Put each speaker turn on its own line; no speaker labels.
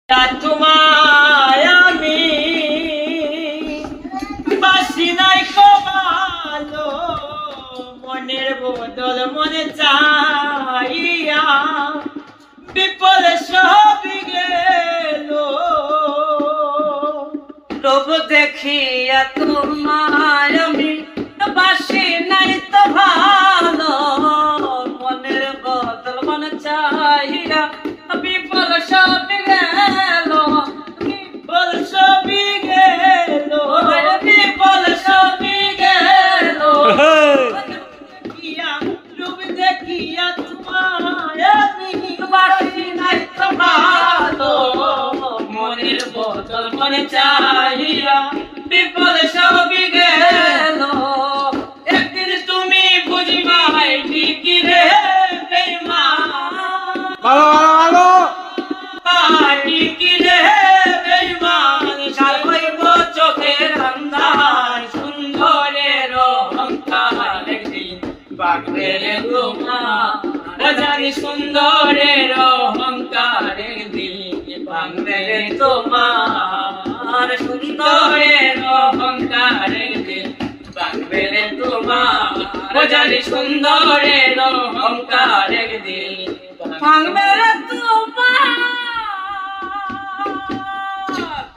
তোমায় আমি বাসি নাই কমালো মনের বদল মনে চাইয়া বিপদ সব গেল
লোভ দেখিয়া তোমায় আমি বাসি নাই তো ভালো মনের বদল মনে চাহিয়া বিপদ সব গেল
বিপদ সব গেল
বিপদ সব গেল
দেখিয়া রূপ দেখিয়া তোমায় আমি
বাসি নাই তো ভালো মনের বদল মনে চাহিয়া বিপদ সব গেল একদিন তুমি বুঝবাই ঠিকই রে বেঈমান
ভালো ভালো ভালো
ঠিকই রে বেঈমান সার হইব চোখের আন্ধার সুন্দরের অহংকার একদিন বাগবে রে তোমার জানি সুন্দরের অহংকার একদিন বাগবে রে তোমার সুন্দরের অহংকার একদিন বাগবে রে তোমার জানি সুন্দরের অহংকার একদিন বাগবে রে তোমার